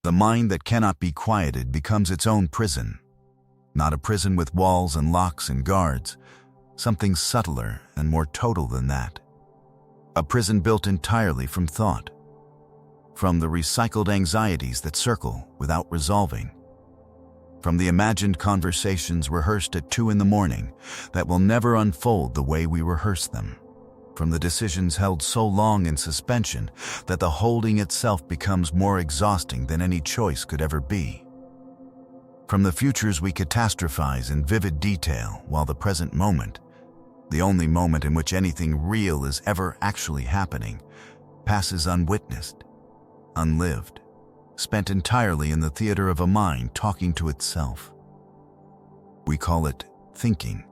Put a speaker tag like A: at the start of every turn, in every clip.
A: The mind that cannot be quieted becomes its own prison. Not a prison with walls and locks and guards, something subtler and more total than that. A prison built entirely from thought, from the recycled anxieties that circle without resolving, from the imagined conversations rehearsed at 2 a.m. that will never unfold the way we rehearse them, from the decisions held so long in suspension that the holding itself becomes more exhausting than any choice could ever be, from the futures we catastrophize in vivid detail while the present moment, the only moment in which anything real is ever actually happening, passes unwitnessed, unlived, spent entirely in the theater of a mind talking to itself. We call it thinking.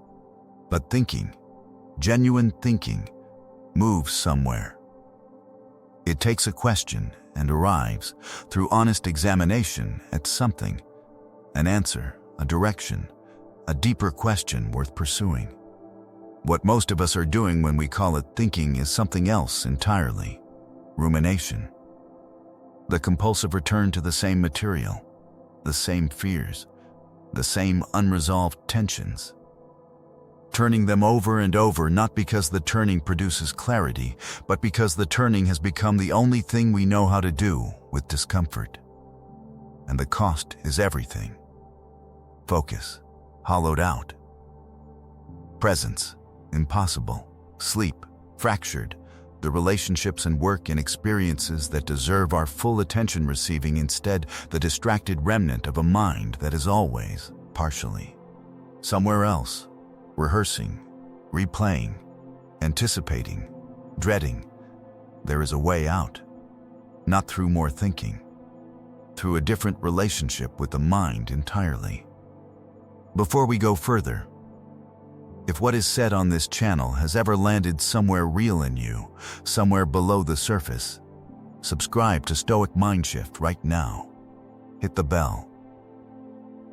A: But thinking, genuine thinking, moves somewhere. It takes a question and arrives, through honest examination, at something, an answer, a direction, a deeper question worth pursuing. What most of us are doing when we call it thinking is something else entirely: rumination. The compulsive return to the same material, the same fears, the same unresolved tensions. Turning them over and over, not because the turning produces clarity, but because the turning has become the only thing we know how to do with discomfort. And the cost is everything. Focus, hollowed out. Presence, impossible. Sleep, fractured. The relationships and work and experiences that deserve our full attention receiving instead the distracted remnant of a mind that is always, partially, somewhere else, rehearsing, replaying, anticipating, dreading. There is a way out, not through more thinking, through a different relationship with the mind entirely. Before we go further, if what is said on this channel has ever landed somewhere real in you, somewhere below the surface, subscribe to Stoic Mindshift right now. Hit the bell.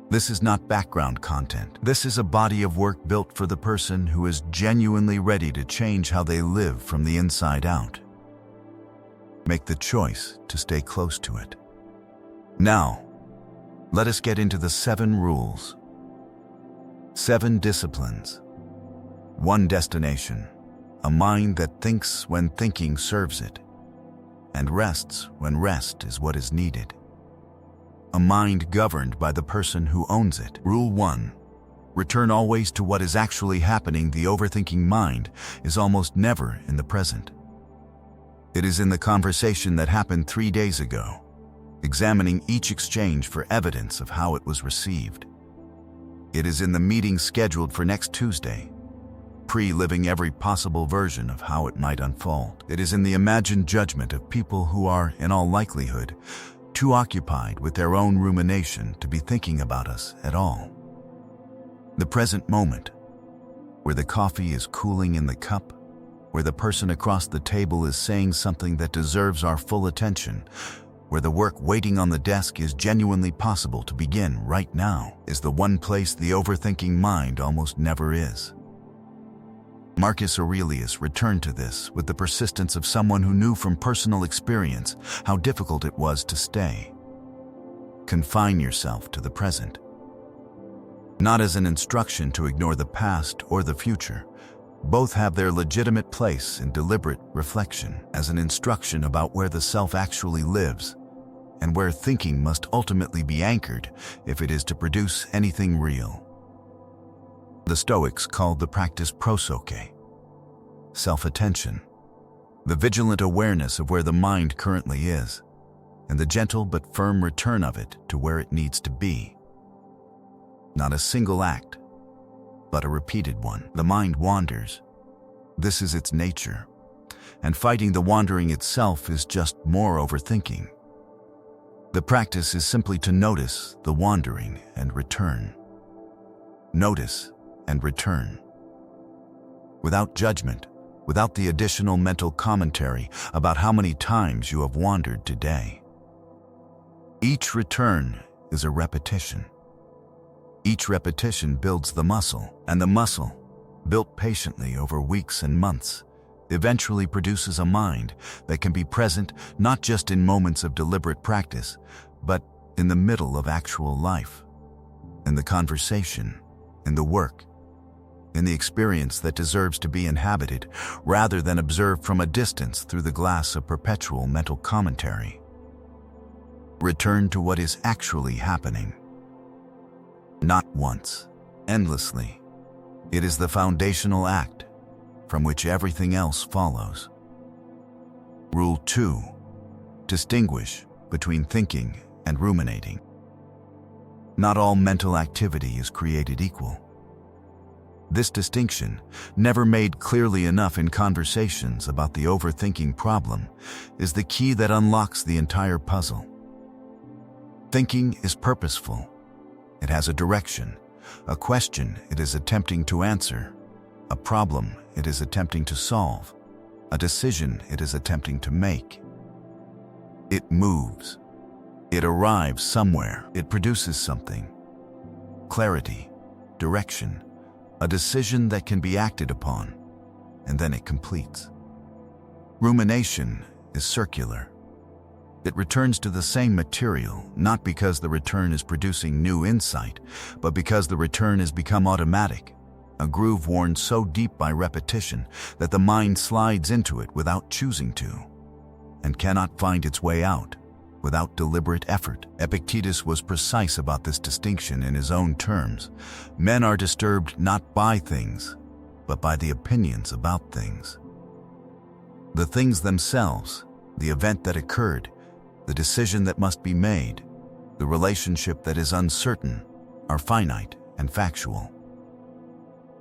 A: This is not background content. This is a body of work built for the person who is genuinely ready to change how they live from the inside out. Make the choice to stay close to it. Now, let us get into the 7 rules. 7 disciplines. 1 destination, a mind that thinks when thinking serves it, and rests when rest is what is needed. A mind governed by the person who owns it. Rule 1. Return always to what is actually happening. The overthinking mind is almost never in the present. It is in the conversation that happened 3 days ago, examining each exchange for evidence of how it was received. It is in the meeting scheduled for next Tuesday, pre-living every possible version of how it might unfold. It is in the imagined judgment of people who are, in all likelihood, too occupied with their own rumination to be thinking about us at all. The present moment, where the coffee is cooling in the cup, where the person across the table is saying something that deserves our full attention, where the work waiting on the desk is genuinely possible to begin right now, is the one place the overthinking mind almost never is. Marcus Aurelius returned to this with the persistence of someone who knew from personal experience how difficult it was to stay. Confine yourself to the present. Not as an instruction to ignore the past or the future. Both have their legitimate place in deliberate reflection, as an instruction about where the self actually lives and where thinking must ultimately be anchored if it is to produce anything real. The Stoics called the practice prosoche, self-attention, the vigilant awareness of where the mind currently is, and the gentle but firm return of it to where it needs to be. Not a single act, but a repeated one. The mind wanders. This is its nature, and fighting the wandering itself is just more overthinking. The practice is simply to notice the wandering and return. Notice and return. Without judgment, without the additional mental commentary about how many times you have wandered today. Each return is a repetition. Each repetition builds the muscle, and the muscle, built patiently over weeks and months, eventually produces a mind that can be present not just in moments of deliberate practice, but in the middle of actual life, in the conversation, in the work, in the experience that deserves to be inhabited rather than observed from a distance through the glass of perpetual mental commentary. Return to what is actually happening. Not once, endlessly. It is the foundational act from which everything else follows. Rule 2. Distinguish between thinking and ruminating. Not all mental activity is created equal. This distinction, never made clearly enough in conversations about the overthinking problem, is the key that unlocks the entire puzzle. Thinking is purposeful. It has a direction, a question it is attempting to answer, a problem it is attempting to solve, a decision it is attempting to make. It moves. It arrives somewhere. It produces something. Clarity, direction, a decision that can be acted upon, and then it completes. Rumination is circular. It returns to the same material, not because the return is producing new insight, but because the return has become automatic, a groove worn so deep by repetition that the mind slides into it without choosing to, and cannot find its way out without deliberate effort. Epictetus was precise about this distinction in his own terms. Men are disturbed not by things, but by the opinions about things. The things themselves, the event that occurred, the decision that must be made, the relationship that is uncertain, are finite and factual.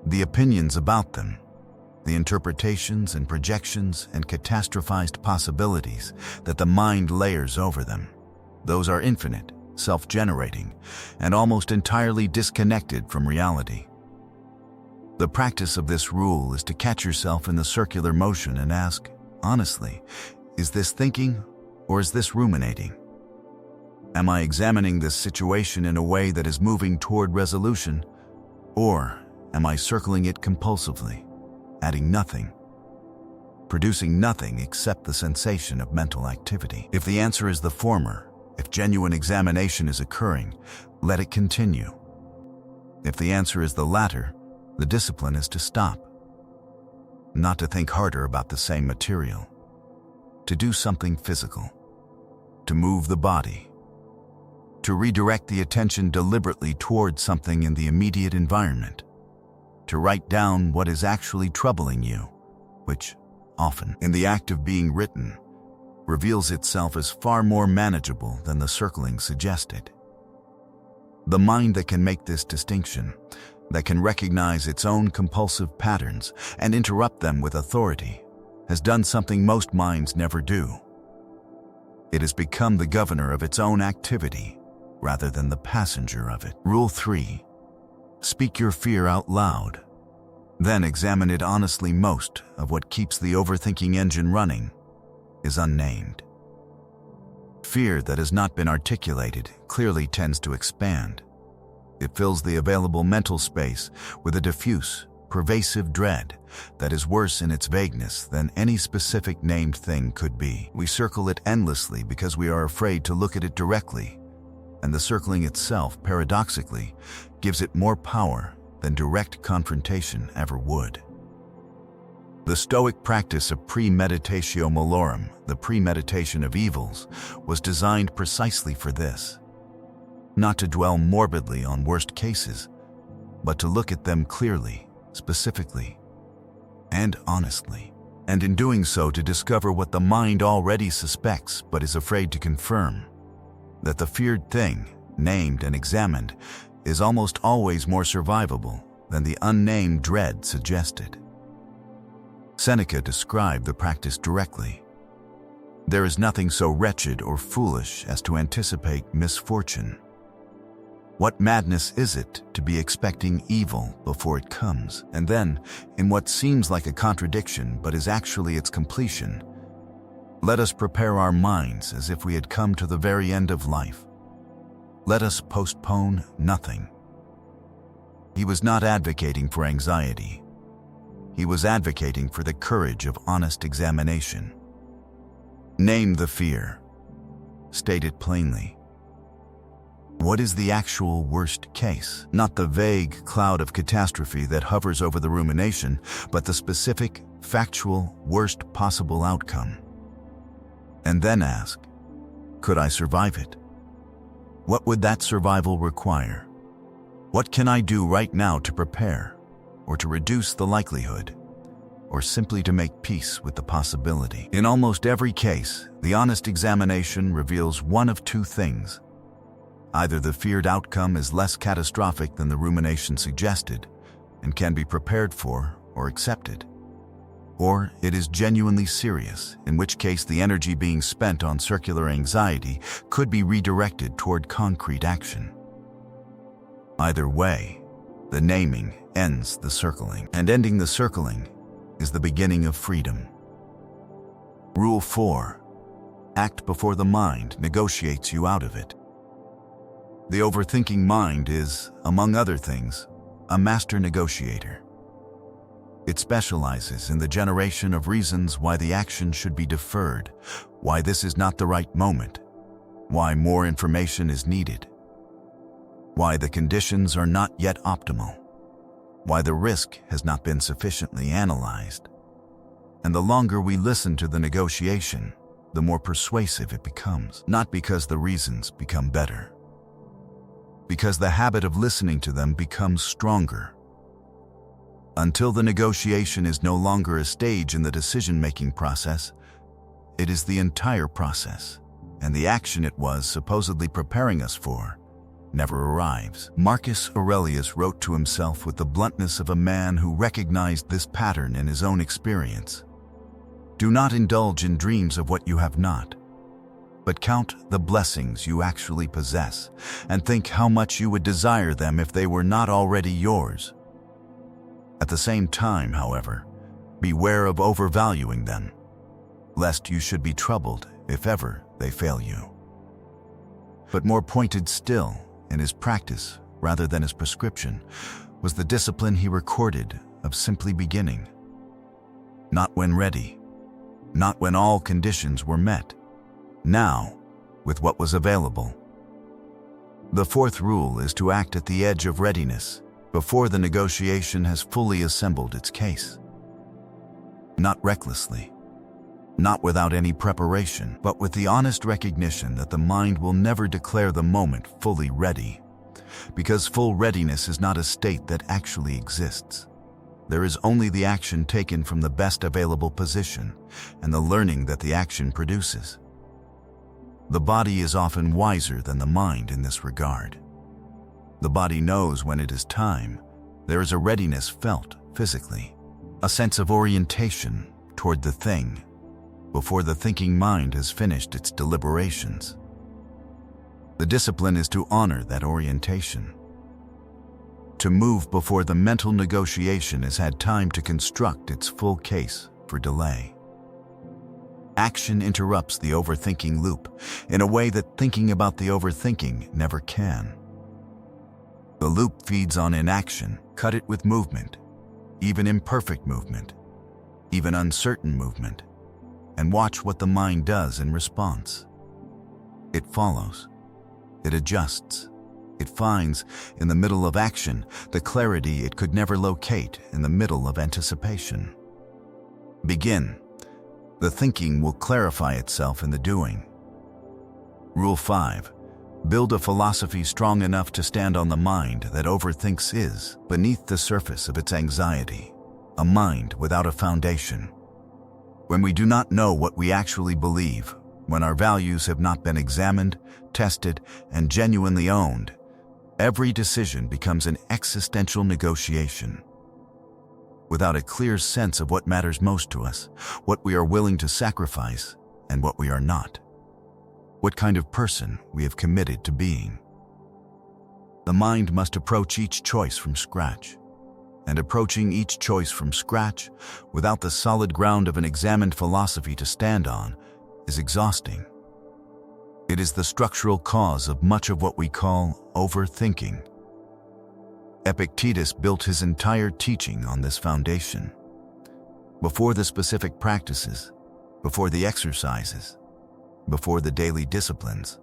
A: The opinions about them, the interpretations and projections and catastrophized possibilities that the mind layers over them, those are infinite, self-generating, and almost entirely disconnected from reality. The practice of this rule is to catch yourself in the circular motion and ask, honestly, is this thinking or is this ruminating? Am I examining this situation in a way that is moving toward resolution, or am I circling it compulsively, adding nothing, producing nothing except the sensation of mental activity? If the answer is the former, if genuine examination is occurring, let it continue. If the answer is the latter, the discipline is to stop, not to think harder about the same material, to do something physical, to move the body, to redirect the attention deliberately toward something in the immediate environment, to write down what is actually troubling you, which often, in the act of being written, reveals itself as far more manageable than the circling suggested. The mind that can make this distinction, that can recognize its own compulsive patterns and interrupt them with authority, has done something most minds never do. It has become the governor of its own activity rather than the passenger of it. Rule 3. Speak your fear out loud. Then examine it honestly. Most of what keeps the overthinking engine running is unnamed. Fear that has not been articulated clearly tends to expand. It fills the available mental space with a diffuse, pervasive dread that is worse in its vagueness than any specific named thing could be. We circle it endlessly because we are afraid to look at it directly, and the circling itself, paradoxically, gives it more power than direct confrontation ever would. The Stoic practice of premeditatio malorum, the premeditation of evils, was designed precisely for this. Not to dwell morbidly on worst cases, but to look at them clearly, specifically, and honestly, and in doing so to discover what the mind already suspects but is afraid to confirm, that the feared thing, named and examined, is almost always more survivable than the unnamed dread suggested. Seneca described the practice directly. There is nothing so wretched or foolish as to anticipate misfortune. What madness is it to be expecting evil before it comes, and then, in what seems like a contradiction but is actually its completion, let us prepare our minds as if we had come to the very end of life. Let us postpone nothing. He was not advocating for anxiety. He was advocating for the courage of honest examination. Name the fear. State it plainly. What is the actual worst case? Not the vague cloud of catastrophe that hovers over the rumination, but the specific, factual, worst possible outcome. And then ask, could I survive it? What would that survival require? What can I do right now to prepare, or to reduce the likelihood, or simply to make peace with the possibility? In almost every case, the honest examination reveals one of two things. Either the feared outcome is less catastrophic than the rumination suggested and can be prepared for or accepted, or it is genuinely serious, in which case the energy being spent on circular anxiety could be redirected toward concrete action. Either way, the naming ends the circling, and ending the circling is the beginning of freedom. Rule 4. Act before the mind negotiates you out of it. The overthinking mind is, among other things, a master negotiator. It specializes in the generation of reasons why the action should be deferred, why this is not the right moment, why more information is needed, why the conditions are not yet optimal, why the risk has not been sufficiently analyzed. And the longer we listen to the negotiation, the more persuasive it becomes, not because the reasons become better, because the habit of listening to them becomes stronger. Until the negotiation is no longer a stage in the decision-making process, it is the entire process, and the action it was supposedly preparing us for never arrives. Marcus Aurelius wrote to himself with the bluntness of a man who recognized this pattern in his own experience. Do not indulge in dreams of what you have not, but count the blessings you actually possess, and think how much you would desire them if they were not already yours. At the same time, however, beware of overvaluing them, lest you should be troubled if ever they fail you. But more pointed still, in his practice rather than his prescription, was the discipline he recorded of simply beginning. Not when ready, not when all conditions were met, now, with what was available. The fourth rule is to act at the edge of readiness, before the negotiation has fully assembled its case. Not recklessly, not without any preparation, but with the honest recognition that the mind will never declare the moment fully ready, because full readiness is not a state that actually exists. There is only the action taken from the best available position, and the learning that the action produces. The body is often wiser than the mind in this regard. The body knows when it is time. There is a readiness felt physically, a sense of orientation toward the thing, before the thinking mind has finished its deliberations. The discipline is to honor that orientation, to move before the mental negotiation has had time to construct its full case for delay. Action interrupts the overthinking loop in a way that thinking about the overthinking never can. The loop feeds on inaction. Cut it with movement, even imperfect movement, even uncertain movement, and watch what the mind does in response. It follows. It adjusts. It finds, in the middle of action, the clarity it could never locate in the middle of anticipation. Begin. The thinking will clarify itself in the doing. Rule 5. Build a philosophy strong enough to stand on the mind that overthinks is, beneath the surface of its anxiety, a mind without a foundation. When we do not know what we actually believe, when our values have not been examined, tested, and genuinely owned, every decision becomes an existential negotiation. Without a clear sense of what matters most to us, what we are willing to sacrifice, and what we are not, what kind of person we have committed to being. The mind must approach each choice from scratch, and approaching each choice from scratch without the solid ground of an examined philosophy to stand on is exhausting. It is the structural cause of much of what we call overthinking. Epictetus built his entire teaching on this foundation. Before the specific practices, before the exercises, before the daily disciplines,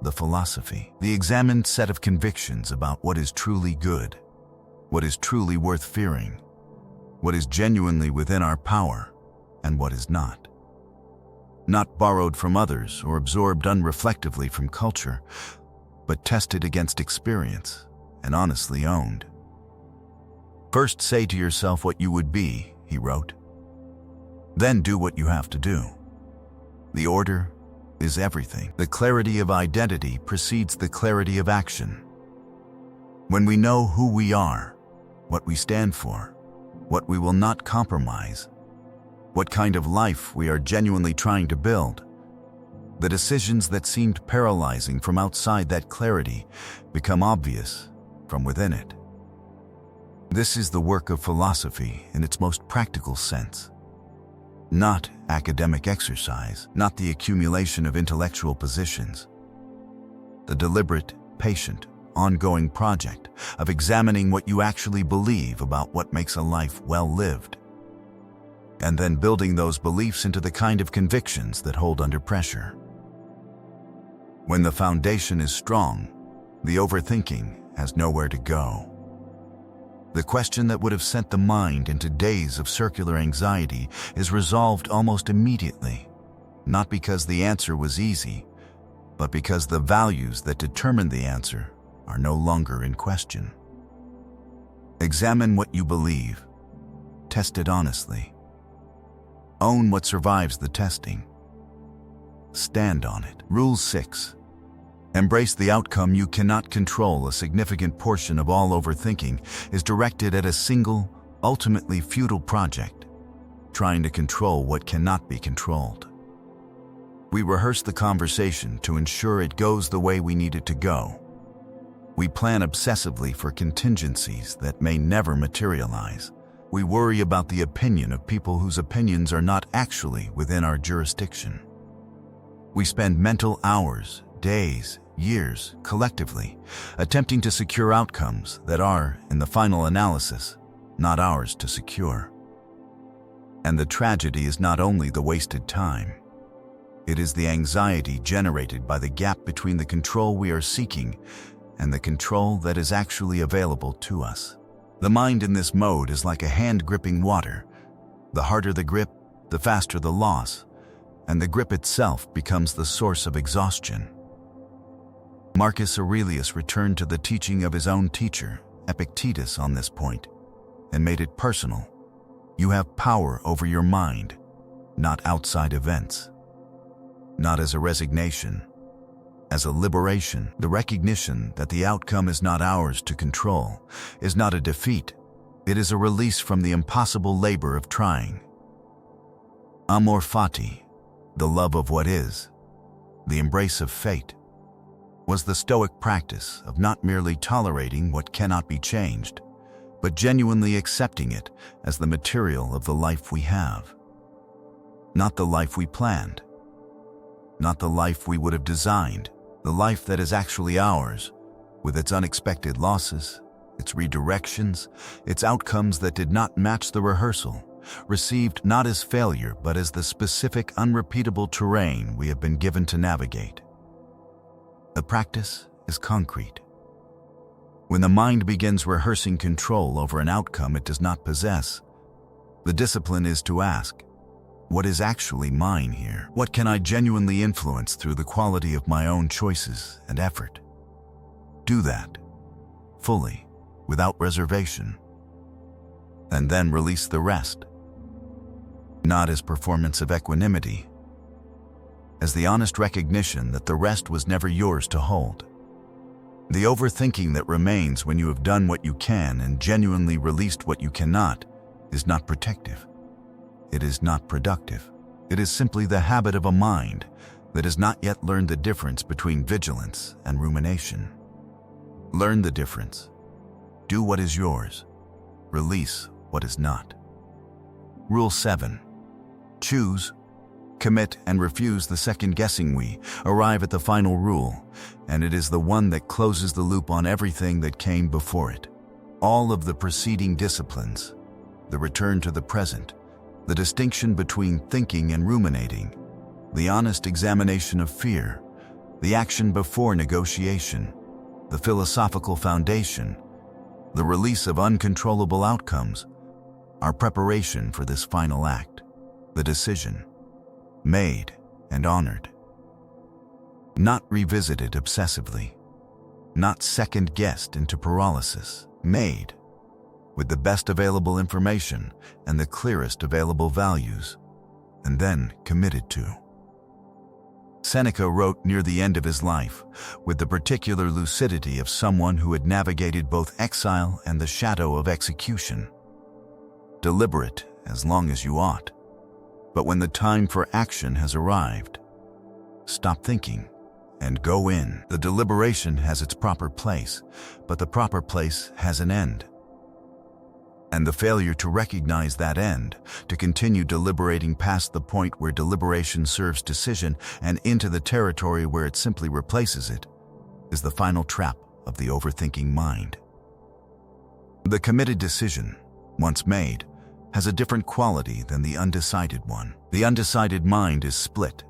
A: the philosophy, the examined set of convictions about what is truly good, what is truly worth fearing, what is genuinely within our power, and what is not. Not borrowed from others or absorbed unreflectively from culture, but tested against experience and honestly owned. First say to yourself what you would be, he wrote. Then do what you have to do. The order is everything. The clarity of identity precedes the clarity of action. When we know who we are, what we stand for, what we will not compromise, what kind of life we are genuinely trying to build, the decisions that seemed paralyzing from outside that clarity become obvious from within it. This is the work of philosophy in its most practical sense. Not academic exercise, not the accumulation of intellectual positions. The deliberate, patient, ongoing project of examining what you actually believe about what makes a life well lived, and then building those beliefs into the kind of convictions that hold under pressure. When the foundation is strong, the overthinking has nowhere to go. The question that would have sent the mind into days of circular anxiety is resolved almost immediately, not because the answer was easy, but because the values that determine the answer are no longer in question. Examine what you believe. Test it honestly. Own what survives the testing. Stand on it. Rule 6. Embrace the outcome you cannot control. A significant portion of all overthinking is directed at a single, ultimately futile project, trying to control what cannot be controlled. We rehearse the conversation to ensure it goes the way we need it to go. We plan obsessively for contingencies that may never materialize. We worry about the opinion of people whose opinions are not actually within our jurisdiction. We spend mental hours, days, years, collectively, attempting to secure outcomes that are, in the final analysis, not ours to secure. And the tragedy is not only the wasted time. It is the anxiety generated by the gap between the control we are seeking and the control that is actually available to us. The mind in this mode is like a hand gripping water. The harder the grip, the faster the loss, and the grip itself becomes the source of exhaustion. Marcus Aurelius returned to the teaching of his own teacher, Epictetus, on this point, and made it personal. You have power over your mind, not outside events. Not as a resignation, as a liberation. The recognition that the outcome is not ours to control is not a defeat. It is a release from the impossible labor of trying. Amor fati, the love of what is, the embrace of fate, was the Stoic practice of not merely tolerating what cannot be changed, but genuinely accepting it as the material of the life we have. Not the life we planned, not the life we would have designed, the life that is actually ours, with its unexpected losses, its redirections, its outcomes that did not match the rehearsal, received not as failure but as the specific unrepeatable terrain we have been given to navigate. The practice is concrete. When the mind begins rehearsing control over an outcome it does not possess, the discipline is to ask, what is actually mine here? What can I genuinely influence through the quality of my own choices and effort? Do that, fully, without reservation, and then release the rest. Not as performance of equanimity, as the honest recognition that the rest was never yours to hold. The overthinking that remains when you have done what you can and genuinely released what you cannot is not protective. It is not productive. It is simply the habit of a mind that has not yet learned the difference between vigilance and rumination. Learn the difference. Do what is yours. Release what is not. Rule 7. Choose, commit, and refuse the second-guessing. We arrive at the final rule, and it is the one that closes the loop on everything that came before it. All of the preceding disciplines, the return to the present, the distinction between thinking and ruminating, the honest examination of fear, the action before negotiation, the philosophical foundation, the release of uncontrollable outcomes, our preparation for this final act, the decision, made and honored. Not revisited obsessively, not second-guessed into paralysis, made with the best available information and the clearest available values, and then committed to. Seneca wrote near the end of his life with the particular lucidity of someone who had navigated both exile and the shadow of execution. Deliberate as long as you ought, but when the time for action has arrived, stop thinking and go in. The deliberation has its proper place, but the proper place has an end. And the failure to recognize that end, to continue deliberating past the point where deliberation serves decision and into the territory where it simply replaces it, is the final trap of the overthinking mind. The committed decision, once made, has a different quality than the undecided one. The undecided mind is split,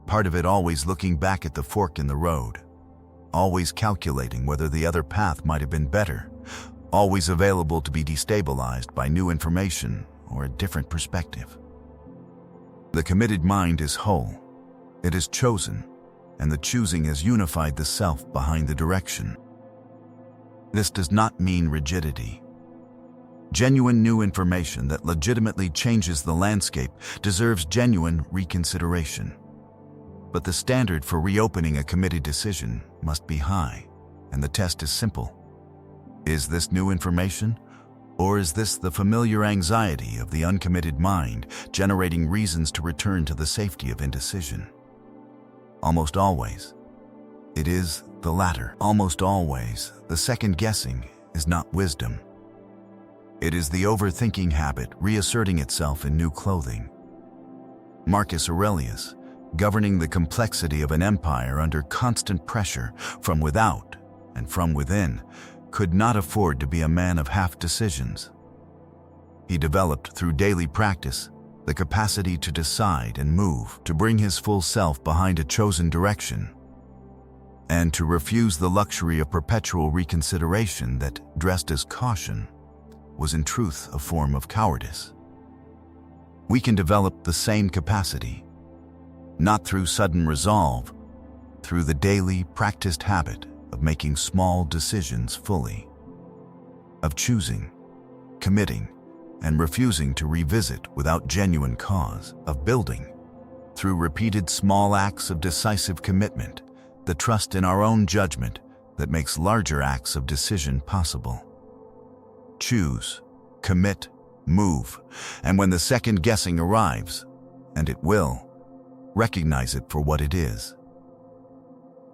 A: part of it always looking back at the fork in the road, always calculating whether the other path might have been better, always available to be destabilized by new information or a different perspective. The committed mind is whole. It is chosen, and the choosing has unified the self behind the direction. This does not mean rigidity. Genuine new information that legitimately changes the landscape deserves genuine reconsideration. But the standard for reopening a committed decision must be high, and the test is simple. Is this new information, or is this the familiar anxiety of the uncommitted mind generating reasons to return to the safety of indecision? Almost always, it is the latter. Almost always, the second guessing is not wisdom. It is the overthinking habit reasserting itself in new clothing. Marcus Aurelius, governing the complexity of an empire under constant pressure from without and from within, could not afford to be a man of half decisions. He developed through daily practice the capacity to decide and move, to bring his full self behind a chosen direction, and to refuse the luxury of perpetual reconsideration that, dressed as caution, was in truth a form of cowardice. We can develop the same capacity, not through sudden resolve, through the daily practiced habit of making small decisions fully, of choosing, committing, and refusing to revisit without genuine cause, of building, through repeated small acts of decisive commitment, the trust in our own judgment that makes larger acts of decision possible. Choose, commit, move, and when the second guessing arrives, and it will, recognize it for what it is.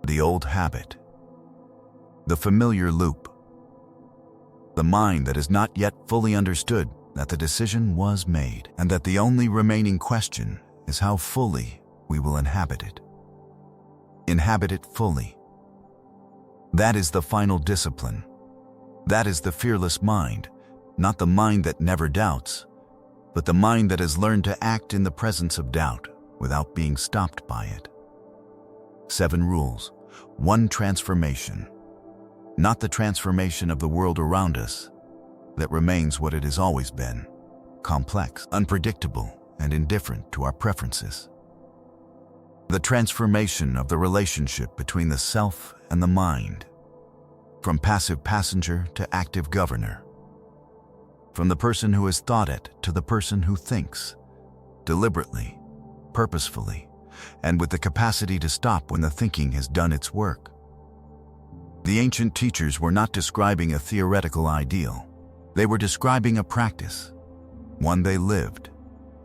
A: The old habit. The familiar loop. The mind that has not yet fully understood that the decision was made, and that the only remaining question is how fully we will inhabit it. Inhabit it fully. That is the final discipline. That is the fearless mind, not the mind that never doubts, but the mind that has learned to act in the presence of doubt without being stopped by it. 7 rules. 1 transformation. Not the transformation of the world around us that remains what it has always been, complex, unpredictable, and indifferent to our preferences. The transformation of the relationship between the self and the mind, from passive passenger to active governor, from the person who has thought it to the person who thinks, deliberately, purposefully, and with the capacity to stop when the thinking has done its work. The ancient teachers were not describing a theoretical ideal. They were describing a practice, one they lived,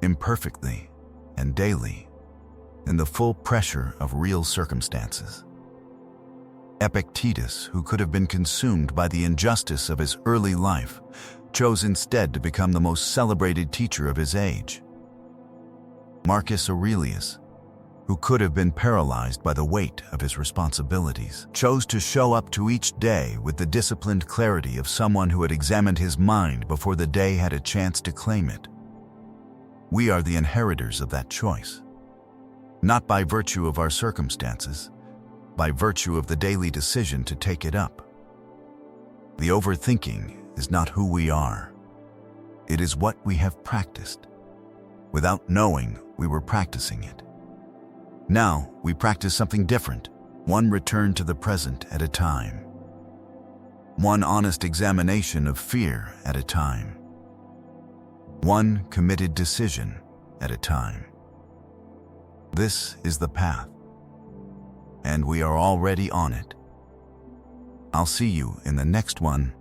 A: imperfectly and daily, in the full pressure of real circumstances. Epictetus, who could have been consumed by the injustice of his early life, chose instead to become the most celebrated teacher of his age. Marcus Aurelius, who could have been paralyzed by the weight of his responsibilities, chose to show up to each day with the disciplined clarity of someone who had examined his mind before the day had a chance to claim it. We are the inheritors of that choice, not by virtue of our circumstances, by virtue of the daily decision to take it up. The overthinking is not who we are. It is what we have practiced. Without knowing, we were practicing it. Now, we practice something different, one return to the present at a time. One honest examination of fear at a time. One committed decision at a time. This is the path, and we are already on it. I'll see you in the next one.